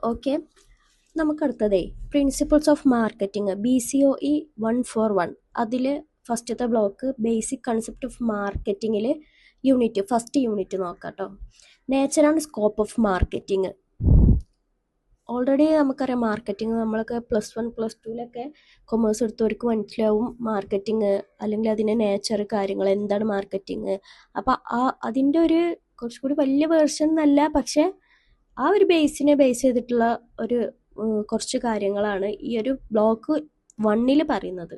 Okay, നമുക്കടുത്തതേ principles of marketing BCOE 141 അതിൽ ഫസ്റ്റത്തെ ബ്ലോക്ക് ബേസിക് കൺസെപ്റ്റ് ഓഫ് മാർക്കറ്റിങ്ങിൽ ഫസ്റ്റ് യൂണിറ്റ് നോക്കാം കേട്ടോ. Nature and scope of marketing. Already നമുക്കറിയാം മാർക്കറ്റിംഗ്, നമ്മളൊക്കെ +1 +2 കൊമേഴ്സ് എടുത്തവർക്ക് മനസ്സിലാവും മാർക്കറ്റിംഗ് അല്ലെങ്കിൽ അതിൻ്റെ നേച്ചർ, കാര്യങ്ങൾ എന്താണ് മാർക്കറ്റിംഗ്. അപ്പോൾ അതിൻ്റെ ഒരു കുറച്ചുകൂടി വലിയ വേർഷൻ എന്നല്ല, പക്ഷേ ആ ഒരു ബേസിനെ ബേസ് ചെയ്തിട്ടുള്ള ഒരു കുറച്ച് കാര്യങ്ങളാണ് ഈ ഒരു ബ്ലോക്ക് 1 പറയുന്നത്.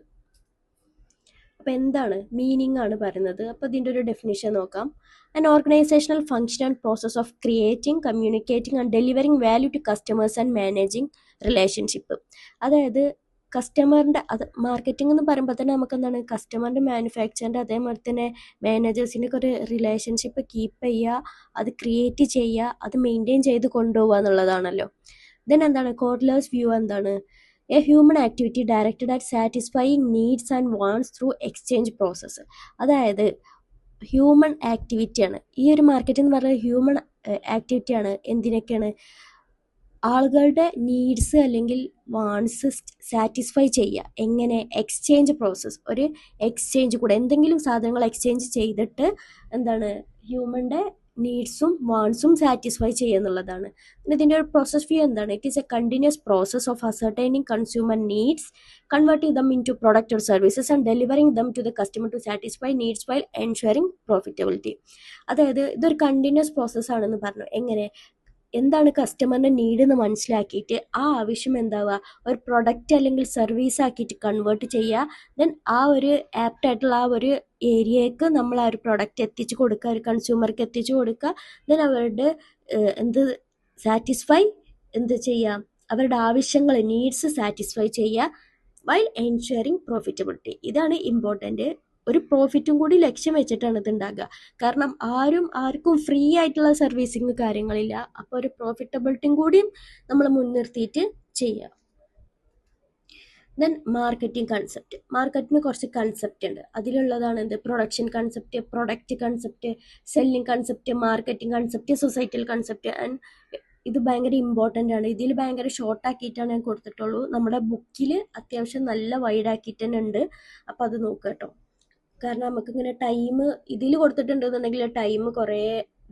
അപ്പോൾ എന്താണ് മീനിങ് ആണ് പറയുന്നത്. അപ്പോൾ ഇതിൻ്റെ ഒരു ഡെഫിനിഷൻ നോക്കാം. An organizational function and process of creating, communicating and delivering value to customers and managing relationship. അതായത് കസ്റ്റമറിൻ്റെ മാർക്കറ്റിംഗ് എന്ന് പറയുമ്പോൾ തന്നെ നമുക്ക് എന്താണ് കസ്റ്റമറിൻ്റെ, മാനുഫാക്ചറിൻ്റെ, അതേപോലെ തന്നെ മാനേജേഴ്സിൻ്റെ ഒക്കെ ഒരു റിലേഷൻഷിപ്പ് കീപ്പ് ചെയ്യുക, അത് ക്രിയേറ്റ് ചെയ്യുക, അത് മെയിൻറ്റെയിൻ ചെയ്ത് കൊണ്ടുപോകുക എന്നുള്ളതാണല്ലോ. ദെൻ എന്താണ് കോർലേഴ്സ് വ്യൂ എന്താണ്? A human activity directed at satisfying needs and wants through exchange process. അതായത് ഹ്യൂമൻ ആക്ടിവിറ്റിയാണ് ഈ ഒരു മാർക്കറ്റ് എന്ന് പറയുന്നത്. ഹ്യൂമൻ ആക്ടിവിറ്റിയാണ്. എന്തിനൊക്കെയാണ്? ആളുകളുടെ നീഡ്സ് അല്ലെങ്കിൽ വാണ്ട്സ് സാറ്റിസ്ഫൈ ചെയ്യുക. എങ്ങനെ? Exchange process. ഒരു എക്സ്ചേഞ്ച് കൂടെ എന്തെങ്കിലും സാധനങ്ങൾ എക്സ്ചേഞ്ച് ചെയ്തിട്ട് എന്താണ് ഹ്യൂമൻ്റെ നീഡ്സും വാണ്ട്സും സാറ്റിസ്ഫൈ ചെയ്യുക എന്നുള്ളതാണ്. ഇതിൻ്റെ ഒരു പ്രോസസ് വ്യൂ എന്താണ്? It is a continuous process of ascertaining consumer needs, converting them into product or services and delivering them to the customer to satisfy needs while ensuring profitability. അതായത് ഇതൊരു continuous process ആണെന്ന് പറഞ്ഞു. എങ്ങനെ? എന്താണ് കസ്റ്റമറിൻ്റെ need എന്ന് മനസ്സിലാക്കിയിട്ട് ആ ആവശ്യം എന്താവുക ഒരു പ്രൊഡക്റ്റ് അല്ലെങ്കിൽ സർവീസ് ആക്കിയിട്ട് കൺവേർട്ട് ചെയ്യുക. ദെൻ ആ ഒരു ആപ്റ്റായിട്ടുള്ള ആ ഒരു ഏരിയയ്ക്ക് നമ്മൾ ആ ഒരു പ്രൊഡക്റ്റ് എത്തിച്ചു കൊടുക്കുക, ഒരു കൺസ്യൂമർക്ക് എത്തിച്ചു കൊടുക്കുക. ദെൻ അവരുടെ സാറ്റിസ്ഫൈ ചെയ്യുക, അവരുടെ ആവശ്യങ്ങൾ, നീഡ്സ് സാറ്റിസ്ഫൈ ചെയ്യുക വൈൽ എൻഷുറിങ് പ്രോഫിറ്റബിലിറ്റി. ഇതാണ് ഇമ്പോർട്ടൻ്റ്. ഒരു പ്രോഫിറ്റും കൂടി ലക്ഷ്യം വെച്ചിട്ടാണ് ഇത് ഉണ്ടാകുക. കാരണം ആർക്കും ഫ്രീ ആയിട്ടുള്ള സർവീസിങ് കാര്യങ്ങളില്ല. അപ്പോൾ ഒരു പ്രോഫിറ്റബിലിറ്റിയും കൂടിയും നമ്മൾ മുൻനിർത്തിയിട്ട് ചെയ്യുക. Then marketing concept. മാർക്കറ്റിന് കുറച്ച് കൺസെപ്റ്റ് ഉണ്ട്. അതിലുള്ളതാണ് എന്ത്? Production concept, product concept, selling concept, marketing concept, societal concept. And ഇത് ഭയങ്കര ഇമ്പോർട്ടൻ്റ് ആണ്. ഇതിൽ ഭയങ്കര ഷോർട്ടാക്കിയിട്ടാണ് ഞാൻ കൊടുത്തിട്ടുള്ളൂ. നമ്മുടെ ബുക്കിൽ അത്യാവശ്യം നല്ല വൈഡാക്കിയിട്ട് തന്നെ ഉണ്ട്. അപ്പോൾ അത് നോക്കുക കേട്ടോ. കാരണം നമുക്കിങ്ങനെ ടൈം ഇതിൽ കൊടുത്തിട്ടുണ്ടെന്നുണ്ടെങ്കിൽ ടൈം കുറേ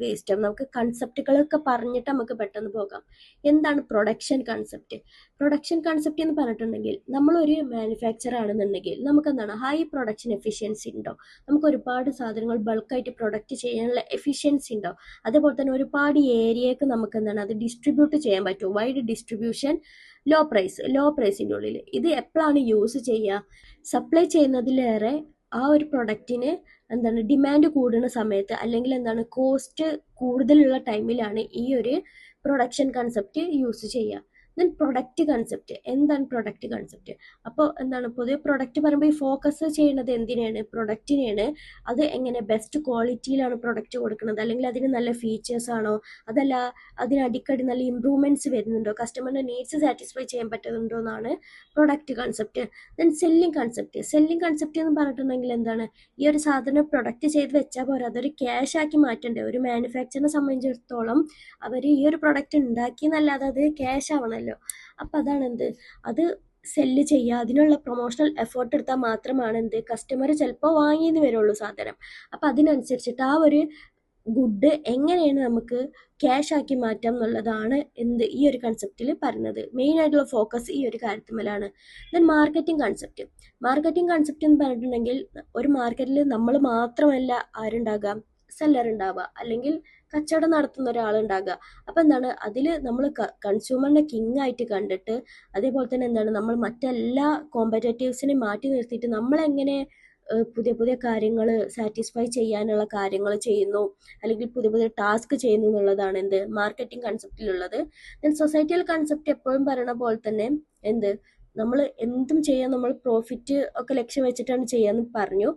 വേസ്റ്റ് ആവും. നമുക്ക് കൺസെപ്റ്റുകളൊക്കെ പറഞ്ഞിട്ട് നമുക്ക് പെട്ടെന്ന് പോകാം. എന്താണ് പ്രൊഡക്ഷൻ കൺസെപ്റ്റ്? പ്രൊഡക്ഷൻ കൺസെപ്റ്റ് എന്ന് പറഞ്ഞിട്ടുണ്ടെങ്കിൽ നമ്മളൊരു മാനുഫാക്ചർ ആണെന്നുണ്ടെങ്കിൽ നമുക്ക് എന്താണ് ഹൈ പ്രൊഡക്ഷൻ എഫിഷ്യൻസി ഉണ്ടോ? നമുക്ക് ഒരുപാട് സാധനങ്ങൾ ബൾക്കായിട്ട് പ്രൊഡക്റ്റ് ചെയ്യാനുള്ള എഫിഷ്യൻസി ഉണ്ടോ? അതേപോലെ തന്നെ ഒരുപാട് ഏരിയക്ക് നമുക്ക് എന്താണ് അത് ഡിസ്ട്രിബ്യൂട്ട് ചെയ്യാൻ പറ്റും. വൈഡ് ഡിസ്ട്രിബ്യൂഷൻ, ലോ പ്രൈസിൻ്റെ ഉള്ളിൽ. ഇത് എപ്പോഴാണ് യൂസ് ചെയ്യുക? സപ്ലൈ ചെയ്യുന്നതിലേറെ ആ ഒരു പ്രൊഡക്റ്റിന് എന്താണ് ഡിമാൻഡ് കൂടുന്ന സമയത്ത് അല്ലെങ്കിൽ എന്താണ് കോസ്റ്റ് കൂടുതലുള്ള ടൈമിലാണ് ഈ ഒരു പ്രൊഡക്ഷൻ കൺസെപ്റ്റ് യൂസ് ചെയ്യുക. Then product concept. എന്താണ് പ്രൊഡക്റ്റ് കൺസെപ്റ്റ്? അപ്പോൾ എന്താണ് പൊതുവെ പ്രൊഡക്റ്റ് പറയുമ്പോൾ ഈ ഫോക്കസ് ചെയ്യുന്നത് എന്തിനാണ്? പ്രൊഡക്റ്റിനെയാണ്. അത് എങ്ങനെ ബെസ്റ്റ് ക്വാളിറ്റിയിലാണ് പ്രൊഡക്റ്റ് കൊടുക്കുന്നത്, അല്ലെങ്കിൽ അതിന് നല്ല ഫീച്ചേഴ്സ് ആണോ, അതല്ല അതിന് അടിക്കടി നല്ല ഇമ്പ്രൂവ്മെൻറ്റ്സ് വരുന്നുണ്ടോ, കസ്റ്റമറിൻ്റെ നീഡ്സ് സാറ്റിസ്ഫൈ ചെയ്യാൻ പറ്റുന്നുണ്ടോ എന്നാണ് product concept. Then selling concept. Selling concept എന്ന് പറഞ്ഞിട്ടുണ്ടെങ്കിൽ എന്താണ് ഈ ഒരു സാധനം പ്രൊഡക്റ്റ് ചെയ്ത് വെച്ചാൽ പോരാ, അതൊരു ക്യാഷ് ആക്കി മാറ്റണ്ടേ. ഒരു മാനുഫാക്ചറിനെ സംബന്ധിച്ചിടത്തോളം അവർ ഈ ഒരു പ്രൊഡക്റ്റ് ഉണ്ടാക്കി എന്നല്ലാതെ അത് ക്യാഷ് ആവണമല്ലോ. അപ്പം അതാണ് എന്ത് അത് സെല്ല് ചെയ്യുക. അതിനുള്ള പ്രൊമോഷണൽ എഫേർട്ട് എടുത്താൽ മാത്രമാണ് എന്ത് കസ്റ്റമർ ചിലപ്പോൾ വാങ്ങിയെന്ന് വരുള്ളൂ സാധനം. അപ്പം അതിനനുസരിച്ചിട്ട് ആ ഒരു ഗുഡ് എങ്ങനെയാണ് നമുക്ക് ക്യാഷ് ആക്കി മാറ്റാം എന്നുള്ളതാണ് ഈ ഒരു കൺസെപ്റ്റിൽ പറയുന്നത്. മെയിൻ ആയിട്ടുള്ള ഫോക്കസ് ഈ ഒരു കാര്യത്തിലാണ്. Then marketing concept. Marketing concept എന്ന് പറഞ്ഞിട്ടുണ്ടെങ്കിൽ ഒരു മാർക്കറ്റിൽ നമ്മൾ മാത്രമല്ല ആരുണ്ടാകുക, സെല്ലർ ഉണ്ടാവുക, അല്ലെങ്കിൽ കച്ചവടം നടത്തുന്ന ഒരാളുണ്ടാകുക. അപ്പം എന്താണ് അതിൽ നമ്മൾ കൺസ്യൂമറിനെ കിങ് ആയിട്ട് കണ്ടിട്ട് അതേപോലെ തന്നെ എന്താണ് നമ്മൾ മറ്റെല്ലാ കോമ്പറ്റേറ്റീവ്സിനെ മാറ്റി നിർത്തിയിട്ട് നമ്മളെങ്ങനെ പുതിയ പുതിയ കാര്യങ്ങൾ സാറ്റിസ്ഫൈ ചെയ്യാനുള്ള കാര്യങ്ങൾ ചെയ്യുന്നു, അല്ലെങ്കിൽ പുതിയ പുതിയ ടാസ്ക് ചെയ്യുന്നു എന്നുള്ളതാണ് മാർക്കറ്റിംഗ് കൺസെപ്റ്റിലുള്ളത്. ദെൻ സൊസൈറ്റിയൽ കൺസെപ്റ്റ് എപ്പോഴും പറയണ പോലെ തന്നെ നമ്മൾ എന്തും ചെയ്യാൻ നമ്മൾ പ്രോഫിറ്റ് ഒക്കെ ലക്ഷ്യം വെച്ചിട്ടാണ് ചെയ്യാന്ന് പറഞ്ഞു.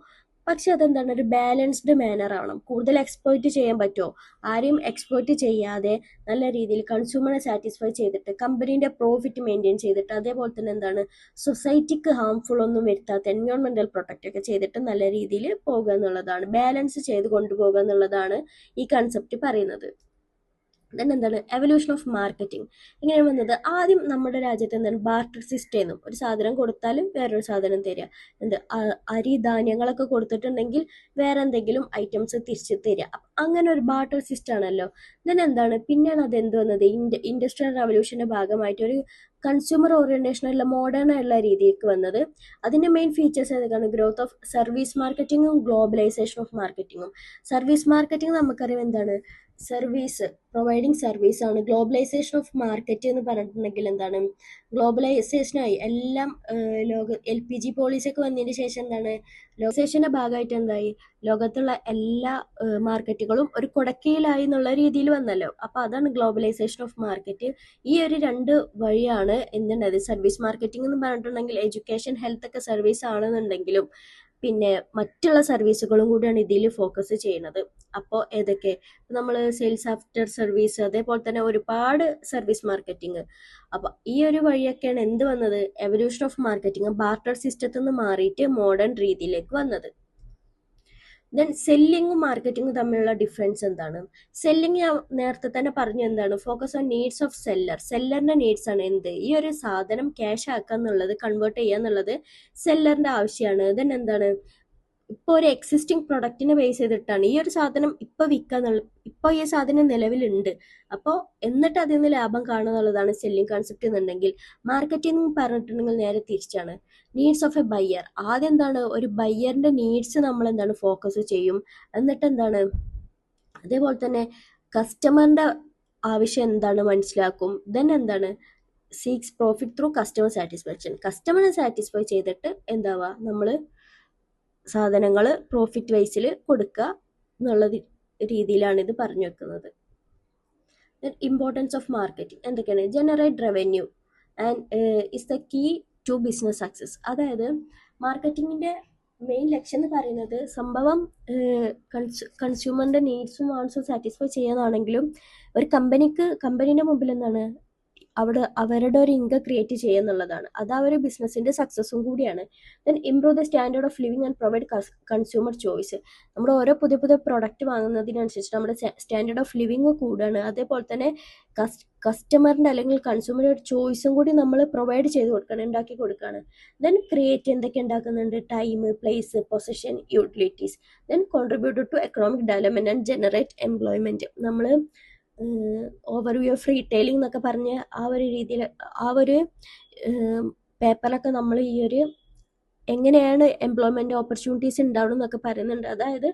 പക്ഷെ അതെന്താണ് ഒരു ബാലൻസ്ഡ് മാനർ ആവണം. കൂടുതൽ എക്സ്പ്ലോയിറ്റ് ചെയ്യാൻ പറ്റുമോ? ആരെയും എക്സ്പ്ലോയിറ്റ് ചെയ്യാതെ നല്ല രീതിയിൽ കൺസ്യൂമറെ സാറ്റിസ്ഫൈ ചെയ്തിട്ട് കമ്പനീൻ്റെ പ്രോഫിറ്റ് മെയിൻറ്റെയിൻ ചെയ്തിട്ട് അതേപോലെ തന്നെ സൊസൈറ്റിക്ക് ഹാംഫുൾ ഒന്നും വരുത്താത്ത എൻവയോൺമെൻറ്റൽ പ്രൊട്ടക്റ്റ് ഒക്കെ ചെയ്തിട്ട് നല്ല രീതിയിൽ പോകുക എന്നുള്ളതാണ്, ബാലൻസ് ചെയ്ത് കൊണ്ടുപോകുക എന്നുള്ളതാണ് ഈ കൺസെപ്റ്റ് പറയുന്നത്. ദെൻ എന്താണ് എവല്യൂഷൻ ഓഫ് മാർക്കറ്റിംഗ്. ഇങ്ങനെ വന്നത് ആദ്യം നമ്മുടെ രാജ്യത്ത് എന്താണ് ബാർട്ടർ സിസ്റ്റം എന്നും, ഒരു സാധനം കൊടുത്താലും വേറൊരു സാധനം തരിക, എന്ത് അരി ധാന്യങ്ങളൊക്കെ കൊടുത്തിട്ടുണ്ടെങ്കിൽ വേറെ എന്തെങ്കിലും ഐറ്റംസ് തിരിച്ച് തരിക. അങ്ങനെ ഒരു ബാർട്ടർ സിസ്റ്റം ആണല്ലോ. ദെൻ എന്താണ് പിന്നെയാണ് അത് എന്ത് വന്നത്, ഇൻഡസ്ട്രിയൽ റവല്യൂഷന്റെ ഭാഗമായിട്ട് ഒരു കൺസ്യൂമർ ഓറിയന്റേഷൻ ഉള്ള മോഡേൺ ആയിട്ടുള്ള രീതിക്ക് വന്നത്. അതിന്റെ മെയിൻ ഫീച്ചേഴ്സ് ഏതൊക്കെയാണ്, ഗ്രോത്ത് ഓഫ് സർവീസ് മാർക്കറ്റിംഗും ഗ്ലോബലൈസേഷൻ ഓഫ് മാർക്കറ്റിംഗും. സർവീസ് മാർക്കറ്റിംഗ് നമുക്കറിയാം എന്താണ്, സർവീസ് പ്രൊവൈഡിങ് സർവീസ് ആണ്. ഗ്ലോബലൈസേഷൻ ഓഫ് മാർക്കറ്റ് എന്ന് പറഞ്ഞിട്ടുണ്ടെങ്കിൽ എന്താണ്, ഗ്ലോബലൈസേഷനായി എല്ലാം ലോക LPG പോളിസി ഒക്കെ വന്നതിന് ശേഷം എന്താണ്, ഗ്ലോബലൈസേഷന്റെ ഭാഗമായിട്ട് എന്തായി, ലോകത്തുള്ള എല്ലാ മാർക്കറ്റുകളും ഒരു കുടക്കീഴിലായി എന്നുള്ള രീതിയിൽ വന്നല്ലോ. അപ്പൊ അതാണ് ഗ്ലോബലൈസേഷൻ ഓഫ് മാർക്കറ്റ്. ഈ ഒരു രണ്ട് വഴിയാണ് എന്തുണ്ടായത്, സർവീസ് മാർക്കറ്റിംഗ് എന്ന് പറഞ്ഞിട്ടുണ്ടെങ്കിൽ എഡ്യൂക്കേഷൻ ഹെൽത്ത് ഒക്കെ സർവീസ് ആണെന്നുണ്ടെങ്കിലും പിന്നെ മറ്റുള്ള സർവീസുകളും കൂടിയാണ് ഇതിൽ ഫോക്കസ് ചെയ്യുന്നത്. അപ്പോൾ ഏതൊക്കെ, നമ്മൾ സെയിൽസ് ആഫ്റ്റർ സർവീസ്, അതേപോലെ തന്നെ ഒരുപാട് സർവീസ് മാർക്കറ്റിംഗ്. അപ്പൊ ഈ ഒരു വഴിയൊക്കെയാണ് എന്ത് വന്നത്, എവല്യൂഷൻ ഓഫ് മാർക്കറ്റിംഗ് ബാർട്ടർ സിസ്റ്റത്തിൽ നിന്ന് മാറിയിട്ട് മോഡേൺ രീതിയിലേക്ക് വന്നത്. ദെൻ സെല്ലിങ്ങും മാർക്കറ്റിംഗും തമ്മിലുള്ള ഡിഫറൻസ് എന്താണ്? സെല്ലിങ് ഞാൻ നേരത്തെ തന്നെ പറഞ്ഞു, എന്താണ് focus on needs of seller. സെല്ലറിന്റെ നീഡ്സ് ആണ് എന്ത്, ഈ ഒരു സാധനം ക്യാഷ് ആക്കുക എന്നുള്ളത്, കൺവേർട്ട് ചെയ്യുക എന്നുള്ളത് സെല്ലറിന്റെ ആവശ്യമാണ്. ദെൻ എന്താണ്, ഇപ്പോൾ ഒരു എക്സിസ്റ്റിംഗ് പ്രൊഡക്റ്റിനെ ബേസ് ചെയ്തിട്ടാണ് ഈ ഒരു സാധനം ഇപ്പോൾ വിൽക്കാന്നുള്ളത്, ഇപ്പോൾ ഈ സാധനം നിലവിലുണ്ട്, അപ്പോൾ എന്നിട്ട് അതിൽ നിന്ന് ലാഭം കാണുക എന്നുള്ളതാണ് സെല്ലിംഗ് കോൺസെപ്റ്റ് എന്നുണ്ടെങ്കിൽ, മാർക്കറ്റിംഗ് പറഞ്ഞിട്ടുണ്ടെങ്കിൽ നേരെ തിരിച്ചാണ്. നീഡ്സ് ഓഫ് എ ബയ്യർ, ആദ്യം എന്താണ് ഒരു ബയ്യറിന്റെ നീഡ്സ് നമ്മൾ എന്താണ് ഫോക്കസ് ചെയ്യും, എന്നിട്ട് എന്താണ് അതേപോലെ തന്നെ കസ്റ്റമറിന്റെ ആവശ്യം എന്താണ് മനസ്സിലാക്കും. ദെൻ എന്താണ് seeks profit through customer satisfaction, കസ്റ്റമറെ സാറ്റിസ്ഫൈ ചെയ്തിട്ട് എന്താവുക, നമ്മൾ സാധനങ്ങൾ പ്രോഫിറ്റ് വൈസിൽ കൊടുക്കുക എന്നുള്ള രീതിയിലാണ് ഇത് പറഞ്ഞു വെക്കുന്നത്. ഇമ്പോർട്ടൻസ് ഓഫ് മാർക്കറ്റിംഗ് എന്തൊക്കെയാണ്, generate revenue and is the key to business success. അതായത് മാർക്കറ്റിങ്ങിന്റെ മെയിൻ ലക്ഷ്യം എന്ന് പറയുന്നത് സംഭവം കൺസ്യൂമറിന്റെ നീഡ്സും വാണ്ട്സും സാറ്റിസ്ഫൈ ചെയ്യാനാണെങ്കിലും ഒരു കമ്പനീന്റെ മുമ്പിൽ എന്താണ്, അവിടെ അവരുടെ ഒരു ഇൻകം ക്രിയേറ്റ് ചെയ്യുക എന്നുള്ളതാണ്. അത് ആ ഒരു ബിസിനസിന്റെ സക്സസും കൂടിയാണ്. Then improve the standard of living and provide consumer choice. നമ്മൾ ഓരോ പുതിയ പുതിയ പ്രൊഡക്റ്റ് വാങ്ങുന്നതിനനുസരിച്ച് നമ്മുടെ സ്റ്റാൻഡേർഡ് ഓഫ് ലിവിങ് കൂടാണ്. അതേപോലെ തന്നെ കസ്റ്റമറിന്റെ അല്ലെങ്കിൽ കൺസ്യൂമറിന്റെ ഒരു ചോയ്സും കൂടി നമ്മൾ പ്രൊവൈഡ് ചെയ്ത് കൊടുക്കണം, ഉണ്ടാക്കി കൊടുക്കുകയാണ്. ദെൻ ക്രിയേറ്റ് എന്തൊക്കെ ഉണ്ടാക്കുന്നുണ്ട്, time, place, position, utilities. Then contribute to economic development and generate employment. നമ്മൾ ഓവർവ്യൂ ഓഫ് റീറ്റെയിലിംഗ് എന്നൊക്കെ പറഞ്ഞ് ആ ഒരു രീതിയിൽ ആ ഒരു പേപ്പറിലൊക്കെ നമ്മൾ ഈ ഒരു എങ്ങനെയാണ് എംപ്ലോയ്മെന്റ് ഓപ്പർച്യൂണിറ്റീസ് ഉണ്ടാവണം എന്നൊക്കെ പറയുന്നുണ്ട്. അതായത്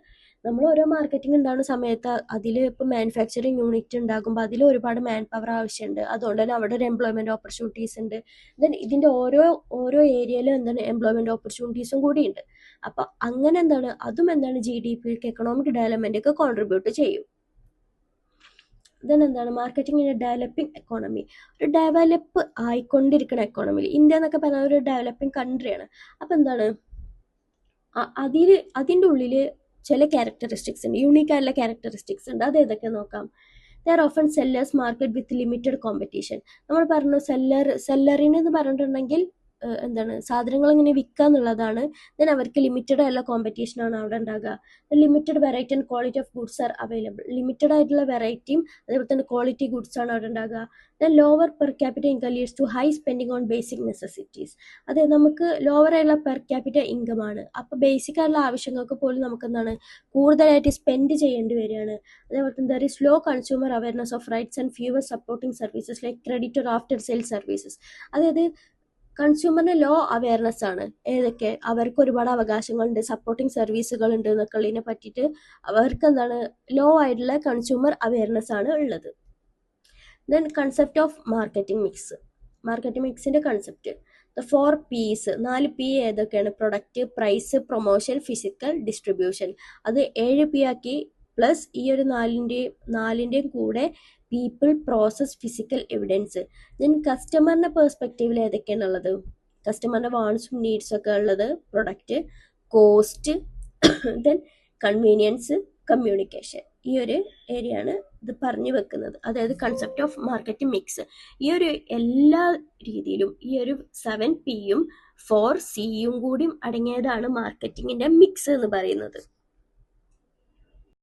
നമ്മൾ ഓരോ മാർക്കറ്റിംഗ് ഉണ്ടാകുന്ന സമയത്ത് അതിൽ ഇപ്പോൾ മാനുഫാക്ചറിങ് യൂണിറ്റ് ഉണ്ടാകുമ്പോൾ അതിൽ ഒരുപാട് മാൻ പവർ ആവശ്യമുണ്ട്. അതുകൊണ്ട് തന്നെ അവിടെ ഒരു എംപ്ലോയ്മെന്റ് ഓപ്പർച്യൂണിറ്റീസ് ഉണ്ട്. ദെൻ ഇതിന്റെ ഓരോ ഏരിയയിലും എന്താണ് എംപ്ലോയ്മെന്റ് ഓപ്പർച്യൂണിറ്റീസും കൂടി ഉണ്ട്. അപ്പൊ അങ്ങനെ എന്താണ് അതും എന്താണ് GDP എക്കണോമിക് ഡെവലപ്മെന്റ് ഒക്കെ കോൺട്രിബ്യൂട്ട് ചെയ്യും. ദെൻ എന്താണ് marketing in A developing economy, ഒരു ഡെവലപ്പ് ആയിക്കൊണ്ടിരിക്കുന്ന എക്കോണമിയിൽ, ഇന്ത്യ എന്നൊക്കെ പറഞ്ഞാൽ ഒരു ഡെവലപ്പിംഗ് കൺട്രിയാണ്. അപ്പം എന്താണ് അതിൻ്റെ ഉള്ളിൽ ചില ക്യാരക്ടറിസ്റ്റിക്സ് ഉണ്ട്, യൂണീക്ക് ആയിട്ടുള്ള ക്യാരക്ടറിസ്റ്റിക്സ് ഉണ്ട്. അത് ഏതൊക്കെ നോക്കാം. There often sellers market with limited competition. നമ്മൾ പറഞ്ഞു സെല്ലറിന് എന്ന് പറഞ്ഞിട്ടുണ്ടെങ്കിൽ എന്താണ് സാധനങ്ങൾ ഇങ്ങനെ വിൽക്കുക എന്നുള്ളതാണ്. ദെൻ അവർക്ക് ലിമിറ്റഡ് ആയിട്ടുള്ള കോമ്പറ്റീഷൻ ആണ് അവിടെ ഉണ്ടാകുക. Limited variety and quality of goods are available. Limited ആയിട്ടുള്ള വെറൈറ്റിയും അതേപോലെ തന്നെ ക്വാളിറ്റി ഗുഡ്സ് ആണ് അവിടെ ഉണ്ടാകുക. Then lower per capita income leads to high spending on basic necessities. അതെ, നമുക്ക് ലോവർ ആയിട്ടുള്ള പെർ ക്യാപിറ്റ ഇൻകം ആണ്, അപ്പോൾ ബേസിക് ആയിട്ടുള്ള ആവശ്യങ്ങൾക്ക് പോലും നമുക്ക് എന്താണ് കൂടുതലായിട്ട് സ്പെൻഡ് ചെയ്യേണ്ടി വരികയാണ്. അതേപോലെ തന്നെ there is low consumer awareness of rights and fewer supporting services like credit or after sale services. അതായത് കൺസ്യൂമറിന് ലോ അവയർനെസ് ആണ്, ഏതൊക്കെ അവർക്ക് ഒരുപാട് അവകാശങ്ങളുണ്ട്, സപ്പോർട്ടിങ് സർവീസുകൾ ഉണ്ട് എന്നൊക്കെ ഉള്ളതിനെ പറ്റിയിട്ട് അവർക്ക് എന്താണ് ലോ ആയിട്ടുള്ള കൺസ്യൂമർ അവയർനെസ് ആണ് ഉള്ളത്. ദെൻ കൺസെപ്റ്റ് ഓഫ് മാർക്കറ്റിംഗ് മിക്സിന്റെ കൺസെപ്റ്റ്, ദ 4 P's, 4 P ഏതൊക്കെയാണ്, product, price, promotion, physical, distribution. അത് 7 P ആക്കി പ്ലസ് ഈ ഒരു നാലിൻ്റെയും കൂടെ people, process, physical, evidence. Then കസ്റ്റമറിന്റെ പെർസ്പെക്റ്റീവിൽ ഏതൊക്കെയാണുള്ളത്, കസ്റ്റമറിന്റെ വാണ്ട്സും നീഡ്സും ഒക്കെ ഉള്ളത്, product, cost, then convenience, communication. ഈ ഒരു ഏരിയ ആണ് ഇത് പറഞ്ഞു വെക്കുന്നത്, അതായത് കൺസെപ്റ്റ് ഓഫ് മാർക്കറ്റിംഗ് മിക്സ്. ഈ ഒരു എല്ലാ രീതിയിലും ഈ ഒരു 7 Pയും 4 Cയും കൂടി അടങ്ങിയതാണ് മാർക്കറ്റിങ്ങിന്റെ മിക്സ് എന്ന് പറയുന്നത്.